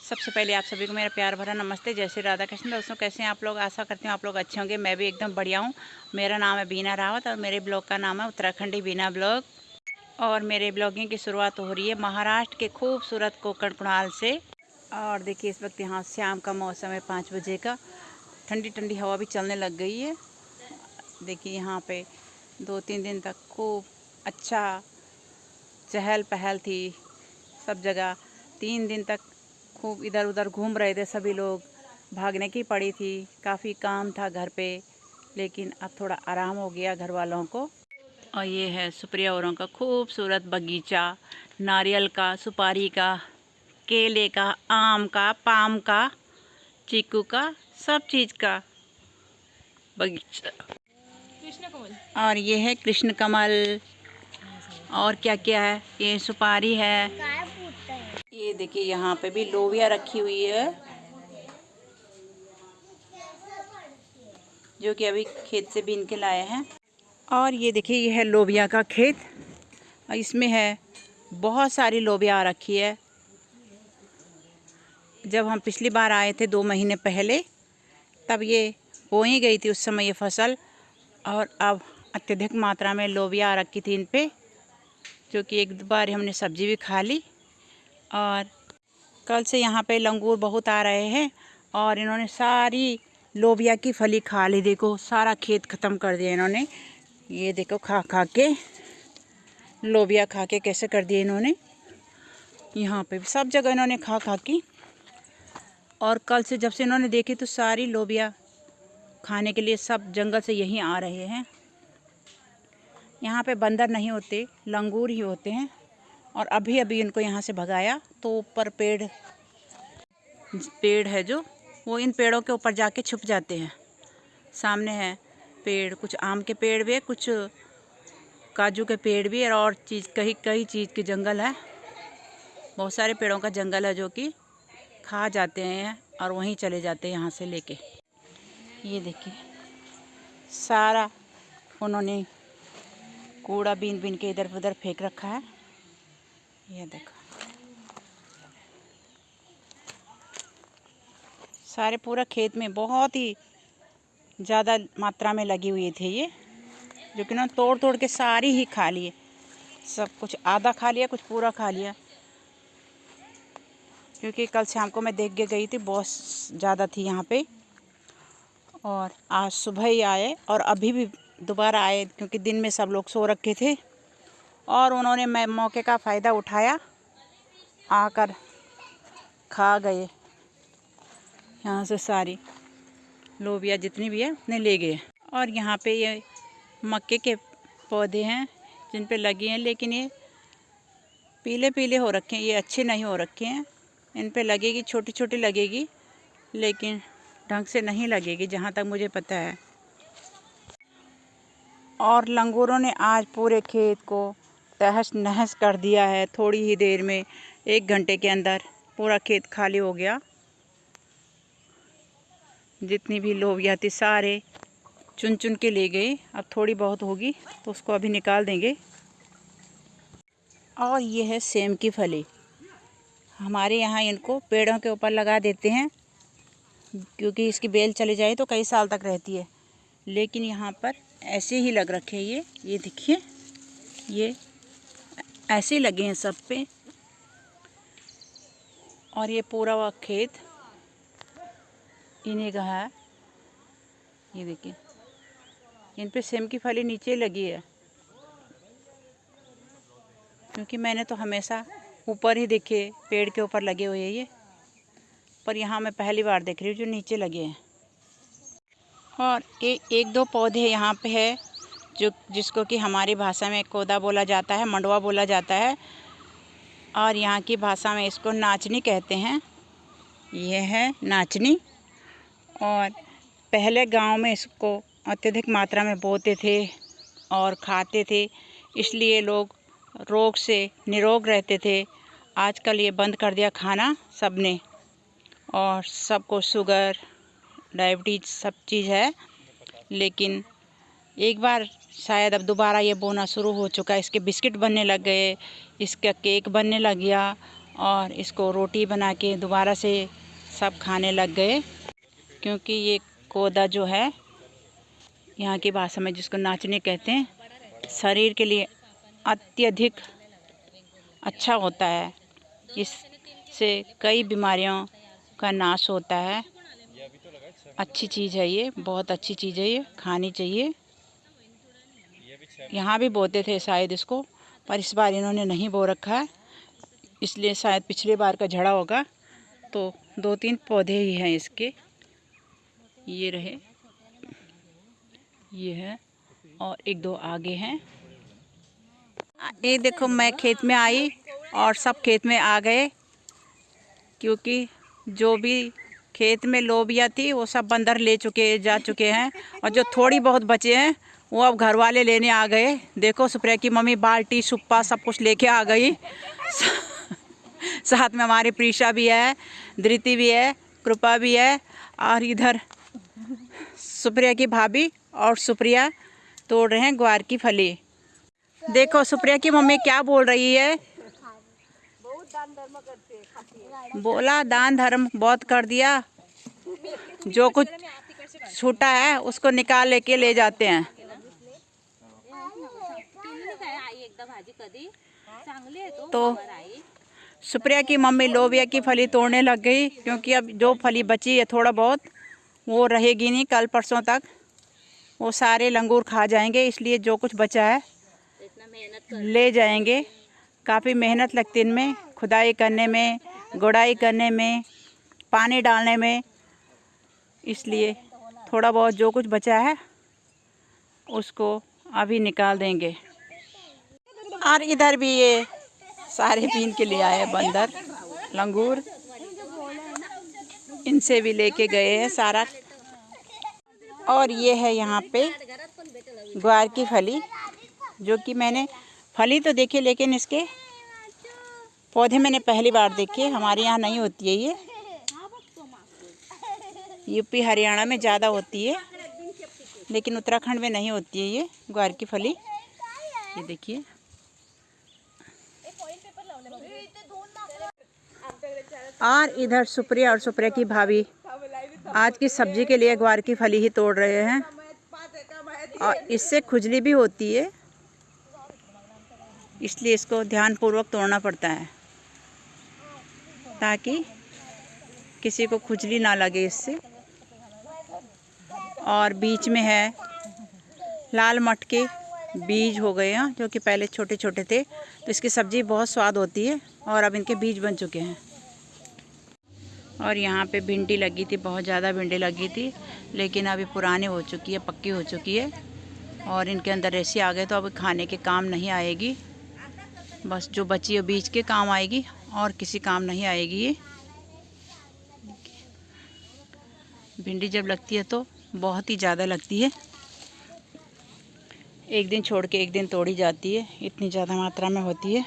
सबसे पहले आप सभी को मेरा प्यार भरा नमस्ते। जय श्री राधा कृष्ण। दोस्तों, कैसे हैं आप लोग? आशा करती हूँ आप लोग अच्छे होंगे। मैं भी एकदम बढ़िया हूँ। मेरा नाम है बीना रावत और मेरे ब्लॉग का नाम है उत्तराखंडी बीना ब्लॉग। और मेरे ब्लॉगिंग की शुरुआत हो रही है महाराष्ट्र के खूबसूरत कोकण कुणाल से। और देखिए, इस वक्त यहाँ शाम का मौसम है 5 बजे का। ठंडी ठंडी हवा भी चलने लग गई है। देखिए, यहाँ पे 2-3 दिन तक खूब अच्छा चहल पहल थी सब जगह। 3 दिन तक खूब इधर उधर घूम रहे थे सभी लोग। भागने की पड़ी थी, काफ़ी काम था घर पे, लेकिन अब थोड़ा आराम हो गया घर वालों को। और ये है सुप्रिया औरों का खूबसूरत बगीचा, नारियल का, सुपारी का, केले का, आम का, पाम का, चीकू का, सब चीज़ का बगीचा। कृष्ण कमल। और ये है कृष्ण कमल। और क्या क्या है, ये सुपारी है। ये देखिए, यहाँ पे भी लोबिया रखी हुई है जो कि अभी खेत से बीन के लाए हैं। और ये देखिए, ये है लोबिया का खेत। इसमें है बहुत सारी लोबिया आ रखी है। जब हम पिछली बार आए थे 2 महीने पहले, तब ये बोई गई थी उस समय ये फसल। और अब अत्यधिक मात्रा में लोबिया आ रखी थी इन पे, जो कि एक बार हमने सब्जी भी खा ली। और कल से यहाँ पे लंगूर बहुत आ रहे हैं और इन्होंने सारी लोबिया की फली खा ली। देखो, सारा खेत ख़त्म कर दिया इन्होंने। ये देखो, खा खा के लोबिया खा के कैसे कर दिए इन्होंने। यहाँ पे भी सब जगह इन्होंने खा खा की। और कल से जब से इन्होंने देखी तो सारी लोबिया खाने के लिए सब जंगल से यहीं आ रहे हैं। यहाँ पे बंदर नहीं होते, लंगूर ही होते हैं। और अभी अभी इनको यहाँ से भगाया तो ऊपर पेड़ है जो, वो इन पेड़ों के ऊपर जाके छुप जाते हैं। सामने है पेड़, कुछ आम के पेड़ भी है, कुछ काजू के पेड़ भी है, और कई चीज़ के जंगल है। बहुत सारे पेड़ों का जंगल है जो कि खा जाते हैं और वहीं चले जाते हैं यहाँ से लेके। ये देखिए, सारा उन्होंने कूड़ा बीन बीन के इधर उधर फेंक रखा है। ये देखो, सारे पूरा खेत में बहुत ही ज़्यादा मात्रा में लगी हुई थी ये, जो कि ना तोड़ तोड़ के सारी ही खा लिए। सब कुछ आधा खा लिया, कुछ पूरा खा लिया। क्योंकि कल शाम को मैं देख के गई थी, बहुत ज़्यादा थी यहाँ पे। और आज सुबह ही आए और अभी भी दोबारा आए, क्योंकि दिन में सब लोग सो रखे थे। और उन्होंने मैं मौके का फ़ायदा उठाया, आकर खा गए यहाँ से सारी लोबिया जितनी भी है उतने ले गए। और यहाँ पे ये मक्के के पौधे हैं जिन पे लगे हैं, लेकिन ये पीले पीले हो रखे हैं, ये अच्छे नहीं हो रखे हैं। इन पे लगेगी, छोटी छोटी लगेगी, लेकिन ढंग से नहीं लगेगी जहाँ तक मुझे पता है। और लंगूरों ने आज पूरे खेत को तहस नहस कर दिया है। थोड़ी ही देर में, 1 घंटे के अंदर पूरा खेत खाली हो गया। जितनी भी लोबिया थी सारे चुन चुन के ले गए। अब थोड़ी बहुत होगी तो उसको अभी निकाल देंगे। और ये है सेम की फली। हमारे यहाँ इनको पेड़ों के ऊपर लगा देते हैं, क्योंकि इसकी बेल चली जाए तो कई साल तक रहती है। लेकिन यहाँ पर ऐसे ही लग रखे हैं ये देखिए, ये ऐसे लगे हैं सब पे। और ये पूरा वह खेत इन्हीं का है। ये देखिए, इन पे सेम की फली नीचे लगी है, क्योंकि मैंने तो हमेशा ऊपर ही देखे, पेड़ के ऊपर लगे हुए हैं ये। पर यहाँ मैं पहली बार देख रही हूँ जो नीचे लगे हैं। और एक दो पौधे यहाँ पे है जिसको कि हमारी भाषा में कोदा बोला जाता है, मंडवा बोला जाता है, और यहाँ की भाषा में इसको नाचनी कहते हैं। ये है नाचनी। और पहले गांव में इसको अत्यधिक मात्रा में बोते थे और खाते थे, इसलिए लोग रोग से निरोग रहते थे। आजकल ये बंद कर दिया खाना सबने, और सबको शुगर, डायबिटीज सब चीज़ है। लेकिन एक बार शायद अब दोबारा ये बोना शुरू हो चुका है। इसके बिस्किट बनने लग गए, इसका केक बनने लग गया, और इसको रोटी बना के दोबारा से सब खाने लग गए, क्योंकि ये कोदा जो है यहाँ की भाषा में जिसको नाचनी कहते हैं, शरीर के लिए अत्यधिक अच्छा होता है। इससे कई बीमारियों का नाश होता है। अच्छी चीज़ है ये, बहुत अच्छी चीज़ है ये, खानी चाहिए। यहाँ भी बोते थे शायद इसको, पर इस बार इन्होंने नहीं बो रखा है, इसलिए शायद पिछले बार का झड़ा होगा। तो 2-3 पौधे ही हैं इसके, ये रहे, ये है, और 1-2 आगे हैं। ये देखो, मैं खेत में आई और सब खेत में आ गए, क्योंकि जो भी खेत में लोबिया थी वो सब बंदर ले जा चुके हैं, और जो थोड़ी बहुत बचे हैं वो अब घर वाले लेने आ गए। देखो, सुप्रिया की मम्मी बाल्टी सुप्पा सब कुछ लेके आ गई। साथ में हमारी प्रीशा भी है, धृति भी है, कृपा भी है, और इधर सुप्रिया की भाभी और सुप्रिया तोड़ रहे हैं ग्वार की फली। देखो सुप्रिया की मम्मी क्या बोल रही है, बोला दान धर्म बहुत कर दिया, जो कुछ छूटा है उसको निकाल लेके ले जाते हैं। तो सुप्रिया की मम्मी लोबिया की फली तोड़ने लग गई, क्योंकि अब जो फली बची है थोड़ा बहुत वो रहेगी नहीं, कल परसों तक वो सारे लंगूर खा जाएंगे, इसलिए जो कुछ बचा है ले जाएंगे। काफ़ी मेहनत लगती है इनमें, खुदाई करने में, गुड़ाई करने में, पानी डालने में, इसलिए थोड़ा बहुत जो कुछ बचा है उसको अभी निकाल देंगे। और इधर भी ये सारे बीन के लिए आए बंदर लंगूर, इनसे भी लेके गए हैं सारा। और ये है यहाँ पे ग्वार की फली, जो कि मैंने फली तो देखी, लेकिन इसके पौधे मैंने पहली बार देखे। हमारे यहाँ नहीं होती है ये, यूपी हरियाणा में ज़्यादा होती है, लेकिन उत्तराखंड में नहीं होती है ये ग्वार की फली। ये देखिए, और इधर सुप्रिया और सुप्रिया की भाभी आज की सब्जी के लिए ग्वार की फली ही तोड़ रहे हैं, और इससे खुजली भी होती है, इसलिए इसको ध्यानपूर्वक तोड़ना पड़ता है ताकि किसी को खुजली ना लगे इससे। और बीच में है लाल मट के बीज हो गए हैं, जो कि पहले छोटे छोटे थे, तो इसकी सब्ज़ी बहुत स्वाद होती है, और अब इनके बीज बन चुके हैं। और यहाँ पे भिंडी लगी थी, बहुत ज़्यादा भिंडी लगी थी, लेकिन अभी पुरानी हो चुकी है, पक्की हो चुकी है, और इनके अंदर रेसे आ गए, तो अब खाने के काम नहीं आएगी, बस जो बची है बीज के काम आएगी, और किसी काम नहीं आएगी। ये भिंडी जब लगती है तो बहुत ही ज़्यादा लगती है, एक दिन छोड़ के एक दिन तोड़ी जाती है, इतनी ज़्यादा मात्रा में होती है।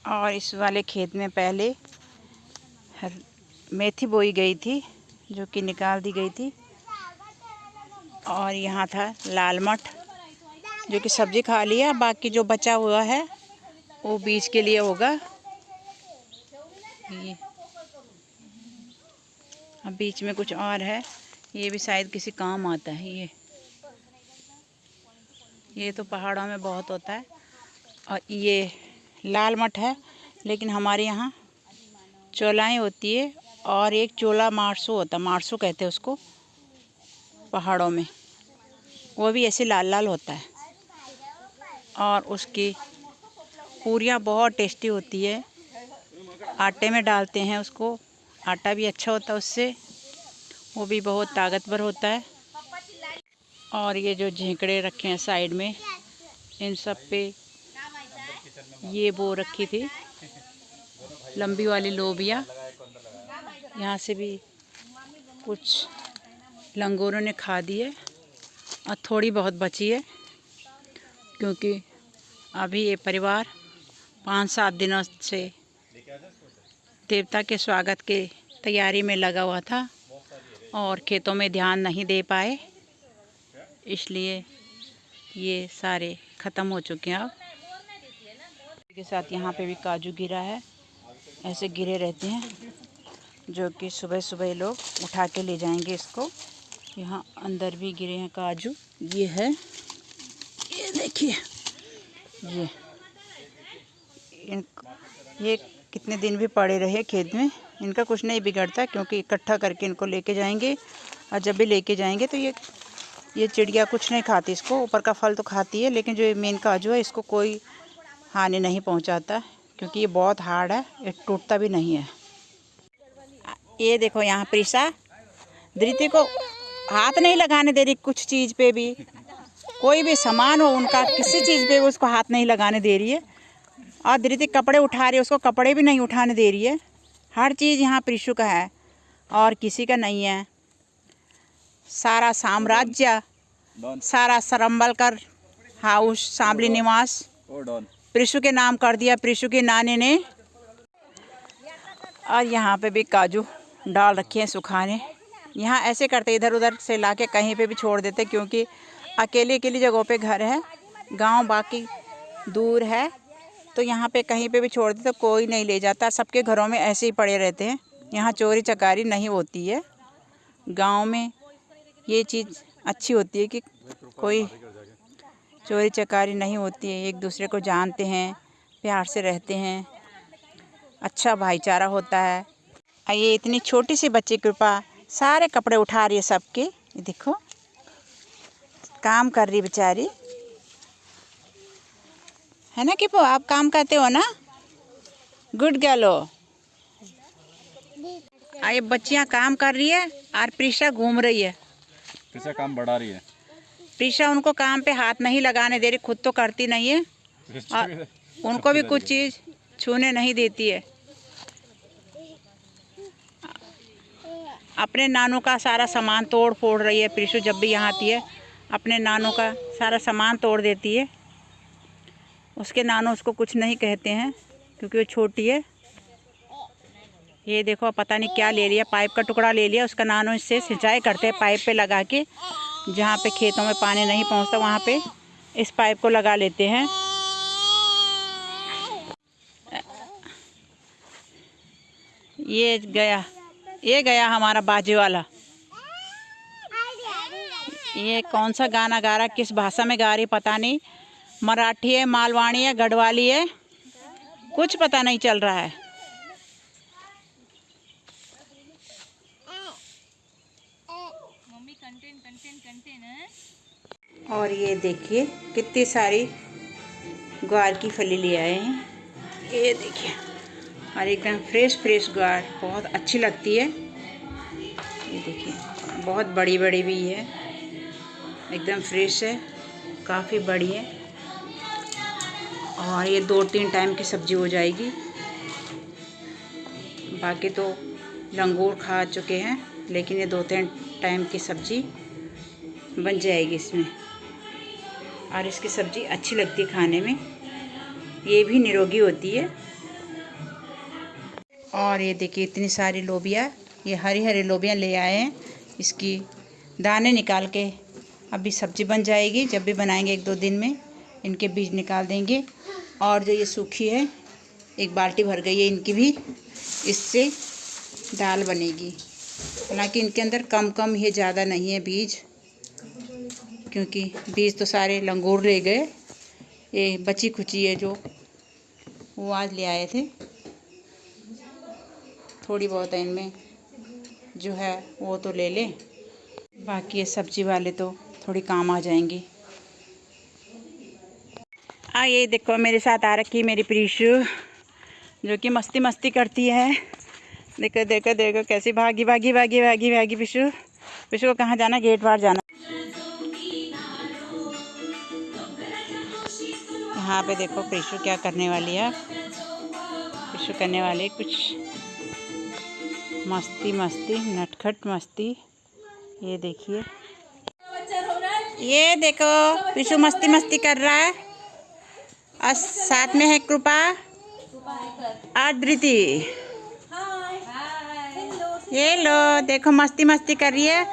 और इस वाले खेत में पहले मेथी बोई गई थी, जो कि निकाल दी गई थी, और यहाँ था लाल मट, जो कि सब्जी खा लिया, बाकी जो बचा हुआ है वो बीज के लिए होगा। ये अब बीच में कुछ और है, ये भी शायद किसी काम आता है। ये तो पहाड़ों में बहुत होता है, और ये लाल मट है, लेकिन हमारे यहाँ चोलाई होती है, और एक चोला मारसू होता है, मारसू कहते हैं उसको पहाड़ों में, वो भी ऐसे लाल लाल होता है, और उसकी पूरियाँ बहुत टेस्टी होती है, आटे में डालते हैं उसको, आटा भी अच्छा होता है उससे, वो भी बहुत ताकतवर होता है। और ये जो झींकड़े रखे हैं साइड में, इन सब पे ये बो रखी थी लंबी वाली लोबिया, यहाँ से भी कुछ लंगूरों ने खा दी है, और थोड़ी बहुत बची है, क्योंकि अभी ये परिवार 5-7 दिनों से देवता के स्वागत के तैयारी में लगा हुआ था, और खेतों में ध्यान नहीं दे पाए, इसलिए ये सारे ख़त्म हो चुके हैं अब। के साथ यहाँ पे भी काजू गिरा है, ऐसे गिरे रहते हैं जो कि सुबह सुबह ये लोग उठा के ले जाएंगे इसको। यहाँ अंदर भी गिरे हैं काजू, ये है, ये देखिए, ये कितने दिन भी पड़े रहे खेत में, इनका कुछ नहीं बिगड़ता क्योंकि इकट्ठा करके इनको लेके जाएंगे। और जब भी लेके जाएंगे तो ये चिड़िया कुछ नहीं खाती इसको, ऊपर का फल तो खाती है, लेकिन जो मेन काजू है इसको कोई हानि नहीं पहुंचाता क्योंकि ये बहुत हार्ड है, ये टूटता भी नहीं है। ये देखो यहाँ प्रीशा धृति को हाथ नहीं लगाने दे रही, कुछ चीज़ पे भी, कोई भी सामान हो उनका, किसी चीज़ पे उसको हाथ नहीं लगाने दे रही है। और धृति कपड़े उठा रही है, उसको कपड़े भी नहीं उठाने दे रही है। हर चीज़ यहाँ प्रीशु का है और किसी का नहीं है। सारा साम्राज्य, सारा सरम्बलकर हाउस, सांबली निवास प्रीशु के नाम कर दिया, प्रीशु के नानी ने। और यहाँ पे भी काजू डाल रखे हैं सुखाने। यहाँ ऐसे करते, इधर उधर से लाके कहीं पे भी छोड़ देते क्योंकि अकेली अकेली जगहों पे घर है, गांव बाकी दूर है, तो यहाँ पे कहीं पे भी छोड़ देते तो कोई नहीं ले जाता। सबके घरों में ऐसे ही पड़े रहते हैं। यहाँ चोरी चकारी नहीं होती है। गांव में ये चीज़ अच्छी होती है कि कोई चोरी चकारी नहीं होती है, एक दूसरे को जानते हैं, प्यार से रहते हैं, अच्छा भाईचारा होता है। ये इतनी छोटी सी बच्ची कृपा सारे कपड़े उठा रही है सबके, ये देखो काम कर रही बेचारी, है ना किपो, आप काम करते हो ना, गुड गर्ल हो। ये बच्चियां काम कर रही है और प्रीशा घूम रही है, प्रीशा काम बढ़ा रही है। प्रीशा उनको काम पे हाथ नहीं लगाने दे रही, खुद तो करती नहीं है और उनको भी कुछ चीज़ छूने नहीं देती है। अपने नानों का सारा सामान तोड़ फोड़ रही है प्रीशु, जब भी यहाँ आती है अपने नानों का सारा सामान तोड़ देती है। उसके नानों उसको कुछ नहीं कहते हैं क्योंकि वो छोटी है। ये देखो पता नहीं क्या ले लिया, पाइप का टुकड़ा ले लिया, उसका नानों इससे सिंचाई करते हैं पाइप पे लगा के, जहाँ पे खेतों में पानी नहीं पहुँचता वहाँ पे इस पाइप को लगा लेते हैं। ये गया हमारा बाजे वाला। ये कौन सा गाना गा रहा, किस भाषा में गा रही पता नहीं, मराठी है, मालवाणी है, गढ़वाली है, कुछ पता नहीं चल रहा है। और ये देखिए कितनी सारी ग्वार की फली ले आए हैं, ये देखिए, और एकदम फ्रेश ग्वार, बहुत अच्छी लगती है। ये देखिए बहुत बड़ी बड़ी भी है, एकदम फ्रेश है, काफ़ी बड़ी है। और ये 2-3 टाइम की सब्ज़ी हो जाएगी। बाकी तो लंगूर खा चुके हैं, लेकिन ये 2-3 टाइम की सब्ज़ी बन जाएगी इसमें। और इसकी सब्ज़ी अच्छी लगती है खाने में, ये भी निरोगी होती है। और ये देखिए इतनी सारी लोबिया, ये हरी हरी लोबिया ले आए हैं, इसकी दाने निकाल के अभी सब्ज़ी बन जाएगी। जब भी बनाएंगे 1-2 दिन में इनके बीज निकाल देंगे। और जो ये सूखी है, एक बाल्टी भर गई है इनकी भी, इससे दाल बनेगी। हालांकि इनके अंदर कम ही, ज़्यादा नहीं है बीज, क्योंकि बीज तो सारे लंगूर ले गए। ये बची खुची है जो वो आज ले आए थे, थोड़ी बहुत है इनमें जो है वो तो ले लें, बाकी ये सब्जी वाले तो थोड़ी काम आ जाएंगी। ये देखो मेरे साथ आ रखी मेरी प्रीशु, जो कि मस्ती करती है। देखो देखो देखो कैसी भागी प्रीशु को कहाँ जाना, गेट बाहर जाना। यहाँ पे देखो प्रीशु क्या करने वाली है। प्रीशु करने वाली कुछ मस्ती नटखट मस्ती। ये देखिए, ये देखो प्रीशु मस्ती कर रहा है, और साथ में है कृपा और धृति। ये लो देखो मस्ती कर रही है।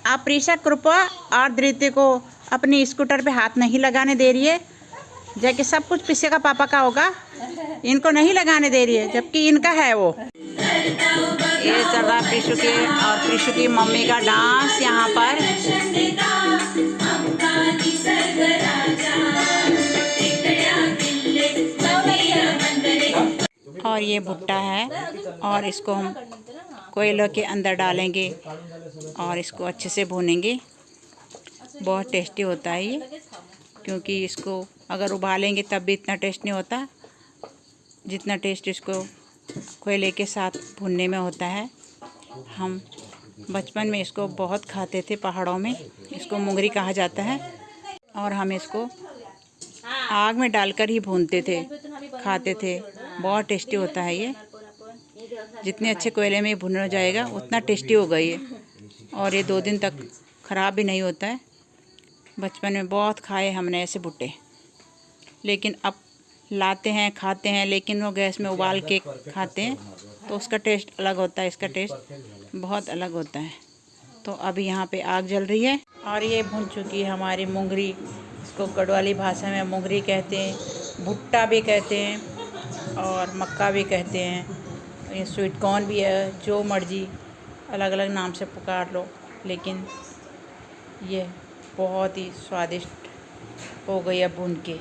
आप प्रीशा कृपा और धृति को अपनी स्कूटर पे हाथ नहीं लगाने दे रही है, जबकि सब कुछ पीछे का पापा का होगा, इनको नहीं लगाने दे रही है, जबकि इनका है वो। ये चल रहा है प्रीशु के और प्रीशु की मम्मी का डांस यहाँ पर। और ये भुट्टा है और इसको हम कोयले के अंदर डालेंगे और इसको अच्छे से भूनेंगे। बहुत टेस्टी होता है ये, क्योंकि इसको अगर उबालेंगे तब भी इतना टेस्ट नहीं होता जितना टेस्ट इसको कोयले के साथ भूनने में होता है। हम बचपन में इसको बहुत खाते थे पहाड़ों में। इसको मुंगरी कहा जाता है और हम इसको आग में डालकर ही भूनते थे, खाते थे। बहुत टेस्टी होता है ये। जितने अच्छे कोयले में भुन हो जाएगा उतना टेस्टी होगा ये। और ये 2 दिन तक ख़राब भी नहीं होता है। बचपन में बहुत खाए हमने ऐसे भुट्टे, लेकिन अब लाते हैं खाते हैं, लेकिन वो गैस में उबाल के खाते हैं तो उसका टेस्ट अलग होता है, इसका टेस्ट बहुत अलग होता है। तो अभी यहाँ पे आग जल रही है और ये भुन चुकी है हमारी मुंगरी। इसको गढ़वाली भाषा में मुंगरी कहते हैं, भुट्टा भी कहते हैं और मक्का भी कहते हैं। ये स्वीट कॉर्न भी है, जो मर्जी अलग अलग नाम से पुकार लो, लेकिन ये बहुत ही स्वादिष्ट हो गई है भून के।